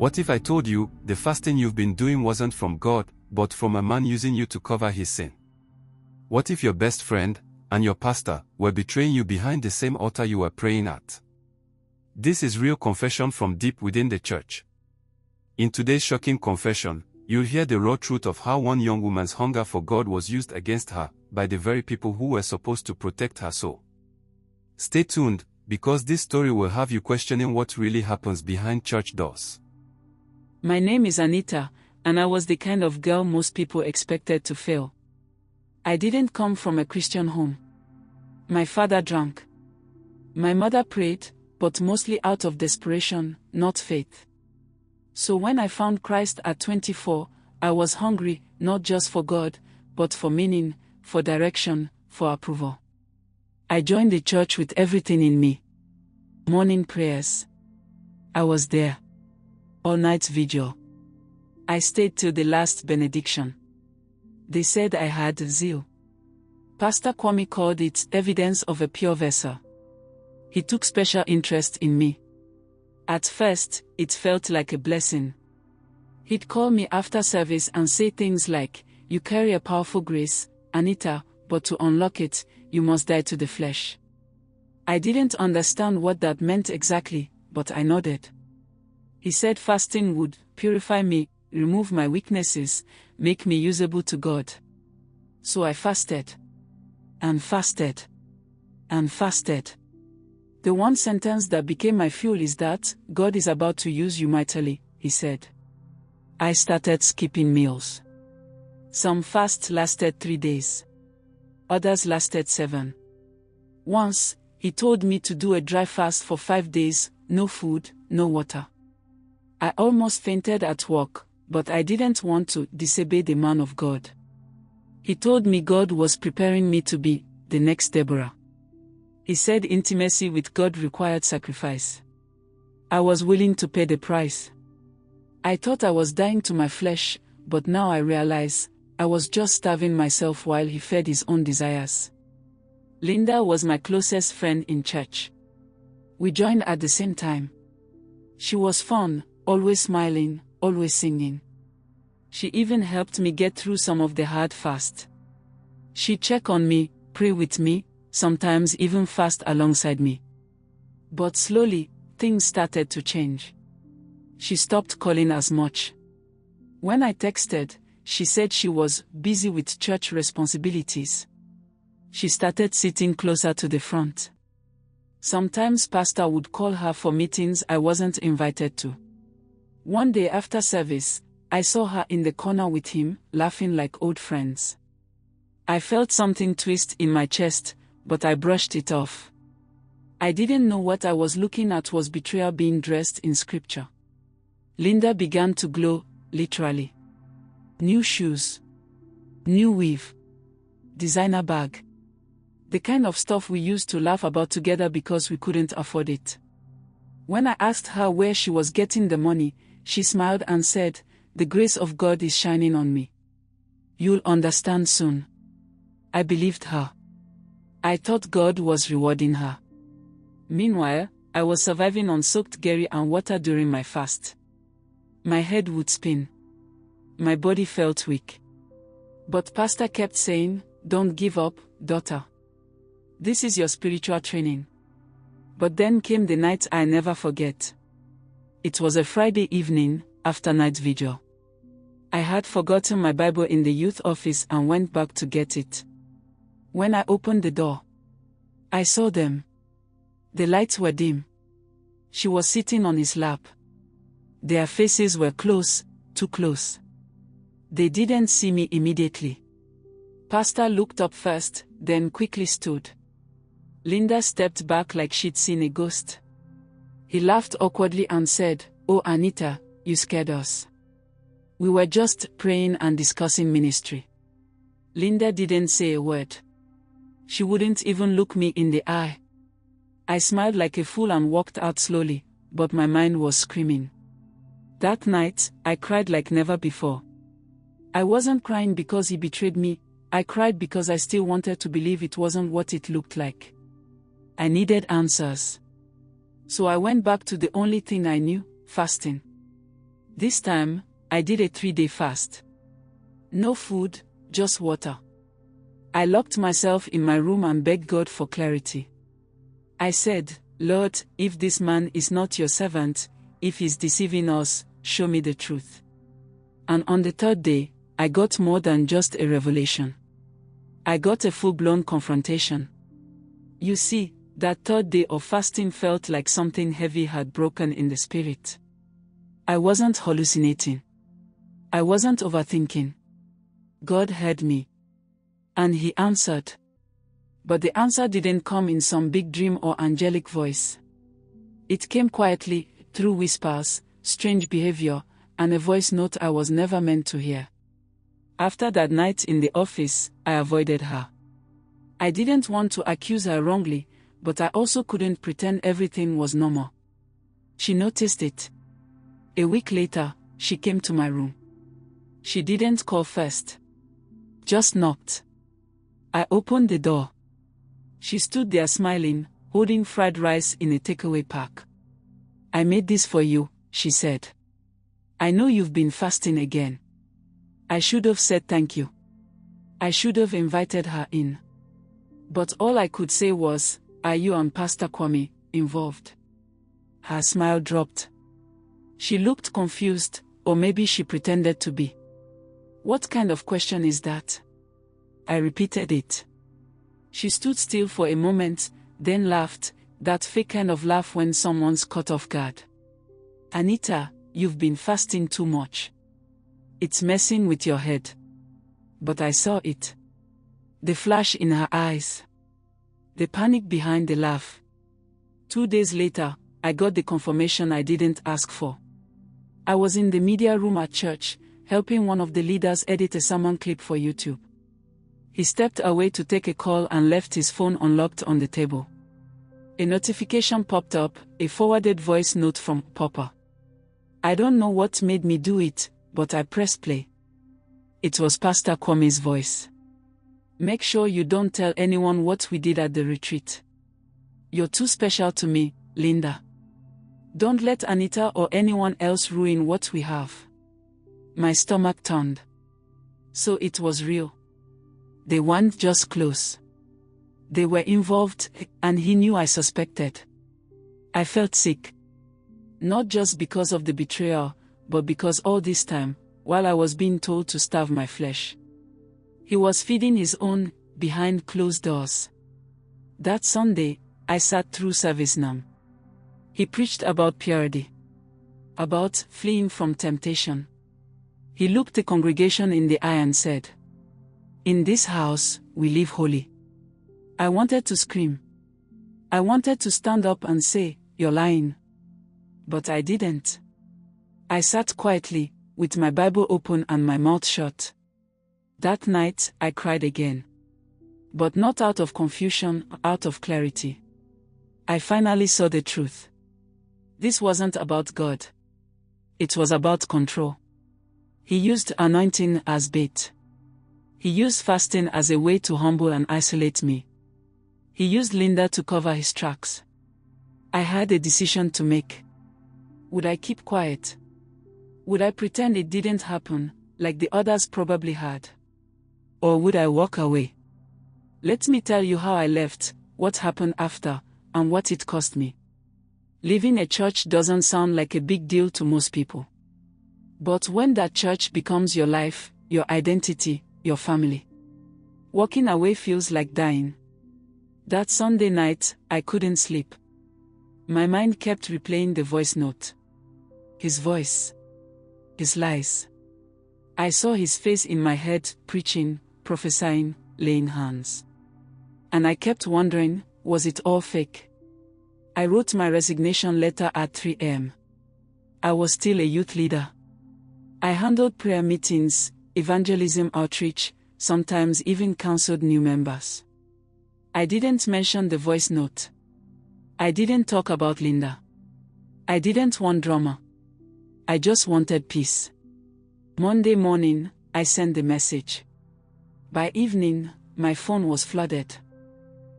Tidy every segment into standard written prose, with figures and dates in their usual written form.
What if I told you, the fasting you've been doing wasn't from God, but from a man using you to cover his sin? What if your best friend, and your pastor, were betraying you behind the same altar you were praying at? This is real confession from deep within the church. In today's shocking confession, you'll hear the raw truth of how one young woman's hunger for God was used against her, by the very people who were supposed to protect her soul. Stay tuned, because this story will have you questioning what really happens behind church doors. My name is Anita, and I was the kind of girl most people expected to fail. I didn't come from a Christian home. My father drank. My mother prayed, but mostly out of desperation, not faith. So when I found Christ at 24, I was hungry, not just for God, but for meaning, for direction, for approval. I joined the church with everything in me. Morning prayers. I was there. All night vigil. I stayed till the last benediction. They said I had zeal. Pastor Kwame called it evidence of a pure vessel. He took special interest in me. At first, it felt like a blessing. He'd call me after service and say things like, "You carry a powerful grace, Anita, but to unlock it, you must die to the flesh." I didn't understand what that meant exactly, but I nodded. He said fasting would purify me, remove my weaknesses, make me usable to God. So I fasted. And fasted. And fasted. The one sentence that became my fuel is that, "God is about to use you mightily," he said. I started skipping meals. Some fasts lasted 3 days. Others lasted 7. Once, he told me to do a dry fast for 5 days, no food, no water. I almost fainted at work, but I didn't want to disobey the man of God. He told me God was preparing me to be the next Deborah. He said intimacy with God required sacrifice. I was willing to pay the price. I thought I was dying to my flesh, but now I realize, I was just starving myself while he fed his own desires. Linda was my closest friend in church. We joined at the same time. She was fun, always smiling, always singing. She even helped me get through some of the hard fast. She'd check on me, pray with me, sometimes even fast alongside me. But slowly, things started to change. She stopped calling as much. When I texted, she said she was busy with church responsibilities. She started sitting closer to the front. Sometimes Pastor would call her for meetings I wasn't invited to. One day after service, I saw her in the corner with him, laughing like old friends. I felt something twist in my chest, but I brushed it off. I didn't know what I was looking at was betrayal being dressed in scripture. Linda began to glow, literally. New shoes. New weave. Designer bag. The kind of stuff we used to laugh about together because we couldn't afford it. When I asked her where she was getting the money, she smiled and said, "The grace of God is shining on me. You'll understand soon." I believed her. I thought God was rewarding her. Meanwhile, I was surviving on soaked gari and water during my fast. My head would spin. My body felt weak. But Pastor kept saying, "Don't give up, daughter. This is your spiritual training." But then came the night I never forget. It was a Friday evening, after night vigil. I had forgotten my Bible in the youth office and went back to get it. When I opened the door, I saw them. The lights were dim. She was sitting on his lap. Their faces were close, too close. They didn't see me immediately. Pastor looked up first, then quickly stood. Linda stepped back like she'd seen a ghost. He laughed awkwardly and said, "Oh Anita, you scared us. We were just praying and discussing ministry." Linda didn't say a word. She wouldn't even look me in the eye. I smiled like a fool and walked out slowly, but my mind was screaming. That night, I cried like never before. I wasn't crying because he betrayed me, I cried because I still wanted to believe it wasn't what it looked like. I needed answers. So I went back to the only thing I knew, fasting. This time, I did a 3-day fast. No food, just water. I locked myself in my room and begged God for clarity. I said, Lord, if this man is not your servant, if he's deceiving us, show me the truth. And on the 3rd day, I got more than just a revelation. I got a full-blown confrontation. You see, that 3rd day of fasting felt like something heavy had broken in the spirit. I wasn't hallucinating. I wasn't overthinking. God heard me. And He answered. But the answer didn't come in some big dream or angelic voice. It came quietly, through whispers, strange behavior, and a voice note I was never meant to hear. After that night in the office, I avoided her. I didn't want to accuse her wrongly, but I also couldn't pretend everything was normal. She noticed it. A week later, she came to my room. She didn't call first. Just knocked. I opened the door. She stood there smiling, holding fried rice in a takeaway pack. I made this for you, she said. I know you've been fasting again. I should have said thank you. I should have invited her in. But all I could say was, are you and Pastor Kwame involved? Her smile dropped. She looked confused, or maybe she pretended to be. What kind of question is that? I repeated it. She stood still for a moment, then laughed, that fake kind of laugh when someone's caught off guard. Anita, you've been fasting too much. It's messing with your head. But I saw it. The flash in her eyes. The panic behind the laugh. 2 days later, I got the confirmation I didn't ask for. I was in the media room at church, helping one of the leaders edit a sermon clip for YouTube. He stepped away to take a call and left his phone unlocked on the table. A notification popped up, a forwarded voice note from Papa. I don't know what made me do it, but I pressed play. It was Pastor Kwame's voice. Make sure you don't tell anyone what we did at the retreat. You're too special to me, Linda. Don't let Anita or anyone else ruin what we have. My stomach turned. So it was real. They weren't just close. They were involved, and he knew I suspected. I felt sick. Not just because of the betrayal, but because all this time, while I was being told to starve my flesh, he was feeding his own, behind closed doors. That Sunday, I sat through service numb. He preached about purity. About fleeing from temptation. He looked the congregation in the eye and said, in this house, we live holy. I wanted to scream. I wanted to stand up and say, you're lying. But I didn't. I sat quietly, with my Bible open and my mouth shut. That night, I cried again. But not out of confusion, out of clarity. I finally saw the truth. This wasn't about God. It was about control. He used anointing as bait. He used fasting as a way to humble and isolate me. He used Linda to cover his tracks. I had a decision to make. Would I keep quiet? Would I pretend it didn't happen, like the others probably had? Or would I walk away? Let me tell you how I left, what happened after, and what it cost me. Leaving a church doesn't sound like a big deal to most people. But when that church becomes your life, your identity, your family, walking away feels like dying. That Sunday night, I couldn't sleep. My mind kept replaying the voice note. His voice. His lies. I saw his face in my head, preaching, prophesying, laying hands. And I kept wondering, was it all fake? I wrote my resignation letter at 3 a.m. I was still a youth leader. I handled prayer meetings, evangelism outreach, sometimes even counseled new members. I didn't mention the voice note. I didn't talk about Linda. I didn't want drama. I just wanted peace. Monday morning, I sent the message. By evening, my phone was flooded.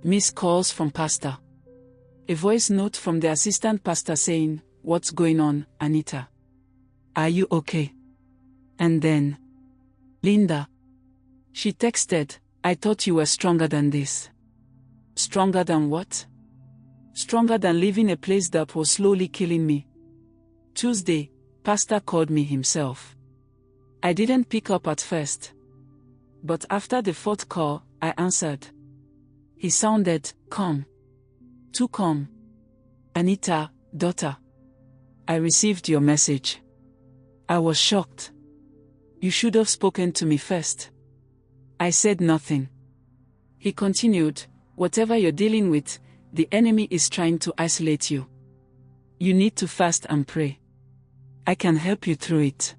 Missed calls from Pastor. A voice note from the assistant pastor saying, "What's going on, Anita?" Are you okay? And then, Linda. She texted, I thought you were stronger than this. Stronger than what? Stronger than leaving a place that was slowly killing me. Tuesday, Pastor called me himself. I didn't pick up at first. But after the fourth call, I answered. He sounded calm. Too calm. Anita, daughter. I received your message. I was shocked. You should have spoken to me first. I said nothing. He continued, whatever you're dealing with, the enemy is trying to isolate you. You need to fast and pray. I can help you through it.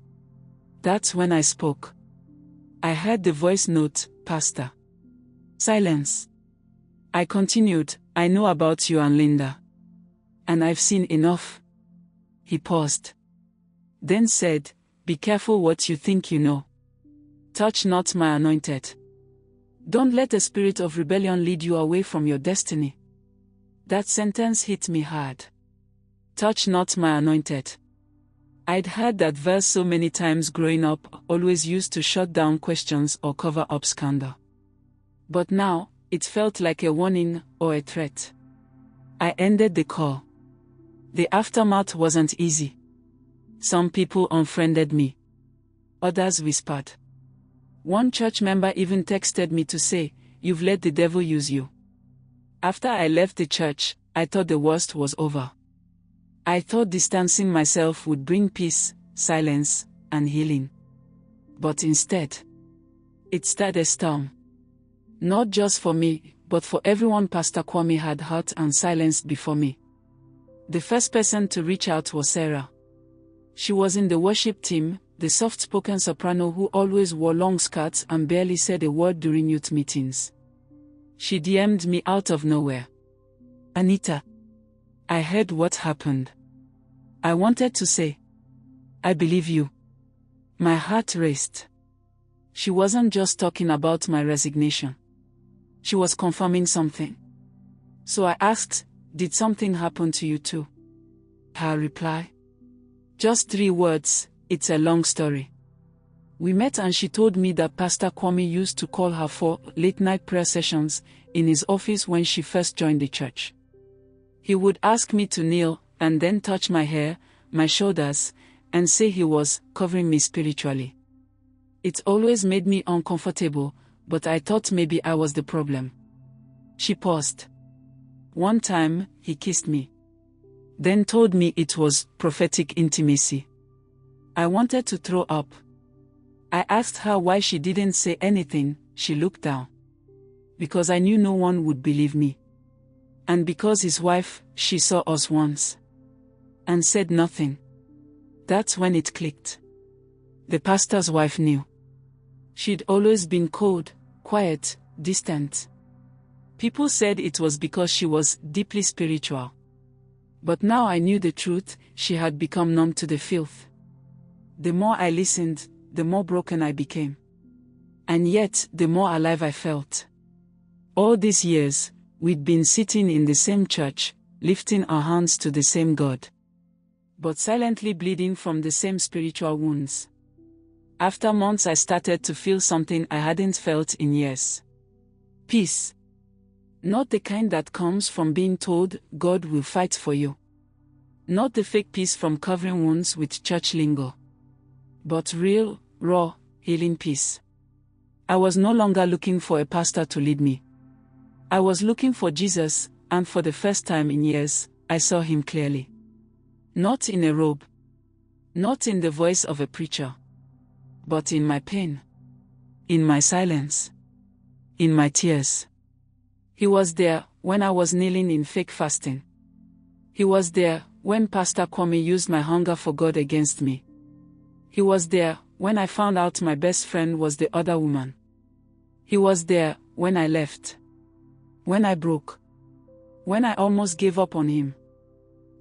That's when I spoke. I heard the voice note, Pastor. Silence. I continued, I know about you and Linda. And I've seen enough. He paused. Then said, be careful what you think you know. Touch not my anointed. Don't let the spirit of rebellion lead you away from your destiny. That sentence hit me hard. Touch not my anointed. I'd heard that verse so many times growing up, always used to shut down questions or cover up scandal. But now, it felt like a warning or a threat. I ended the call. The aftermath wasn't easy. Some people unfriended me. Others whispered. One church member even texted me to say, you've let the devil use you. After I left the church, I thought the worst was over. I thought distancing myself would bring peace, silence, and healing. But instead, it started a storm. Not just for me, but for everyone Pastor Kwame had hurt and silenced before me. The first person to reach out was Sarah. She was in the worship team, the soft-spoken soprano who always wore long skirts and barely said a word during youth meetings. She DM'd me out of nowhere. Anita. I heard what happened. I wanted to say, I believe you. My heart raced. She wasn't just talking about my resignation. She was confirming something. So I asked, did something happen to you too? Her reply? Just 3 words, it's a long story. We met and she told me that Pastor Kwame used to call her for late-night prayer sessions in his office when she first joined the church. He would ask me to kneel and then touch my hair, my shoulders, and say he was covering me spiritually. It always made me uncomfortable, but I thought maybe I was the problem. She paused. One time, he kissed me. Then told me it was prophetic intimacy. I wanted to throw up. I asked her why she didn't say anything. She looked down. Because I knew no one would believe me. And because his wife, she saw us once. And said nothing. That's when it clicked. The pastor's wife knew. She'd always been cold, quiet, distant. People said it was because she was deeply spiritual. But now I knew the truth, she had become numb to the filth. The more I listened, the more broken I became. And yet, the more alive I felt. All these years, we'd been sitting in the same church, lifting our hands to the same God. But silently bleeding from the same spiritual wounds. After months I started to feel something I hadn't felt in years. Peace. Not the kind that comes from being told, God will fight for you. Not the fake peace from covering wounds with church lingo. But real, raw, healing peace. I was no longer looking for a pastor to lead me. I was looking for Jesus, and for the first time in years, I saw him clearly. Not in a robe. Not in the voice of a preacher. But in my pain. In my silence. In my tears. He was there when I was kneeling in fake fasting. He was there when Pastor Kwame used my hunger for God against me. He was there when I found out my best friend was the other woman. He was there when I left. When I broke. When I almost gave up on him.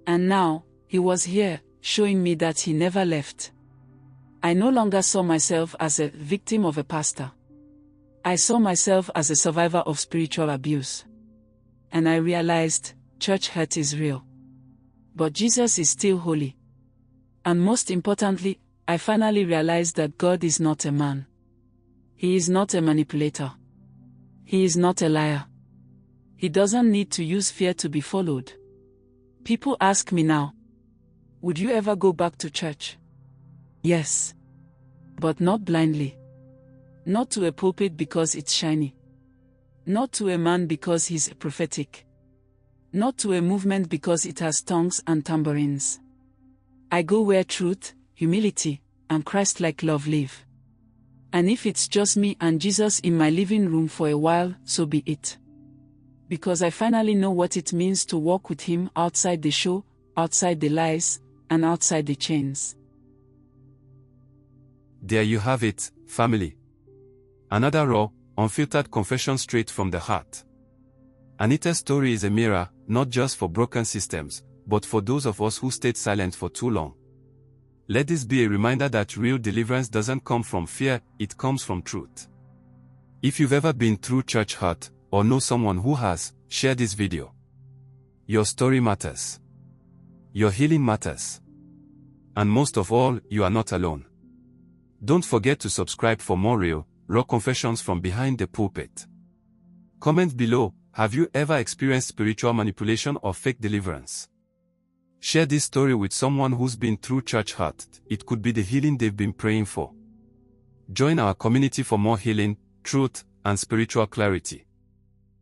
And now, he was here, showing me that he never left. I no longer saw myself as a victim of a pastor. I saw myself as a survivor of spiritual abuse. And I realized, church hurt is real. But Jesus is still holy. And most importantly, I finally realized that God is not a man. He is not a manipulator. He is not a liar. He doesn't need to use fear to be followed. People ask me now, would you ever go back to church? Yes. But not blindly. Not to a pulpit because it's shiny. Not to a man because he's prophetic. Not to a movement because it has tongues and tambourines. I go where truth, humility, and Christ-like love live. And if it's just me and Jesus in my living room for a while, so be it. Because I finally know what it means to walk with Him outside the show, outside the lies, and outside the chains. There you have it, family. Another raw, unfiltered confession straight from the heart. Anita's story is a mirror, not just for broken systems, but for those of us who stayed silent for too long. Let this be a reminder that real deliverance doesn't come from fear, it comes from truth. If you've ever been through church hurt, or know someone who has, share this video. Your story matters. Your healing matters. And most of all, you are not alone. Don't forget to subscribe for more real, raw confessions from behind the pulpit. Comment below, have you ever experienced spiritual manipulation or fake deliverance? Share this story with someone who's been through church hurt, it could be the healing they've been praying for. Join our community for more healing, truth, and spiritual clarity.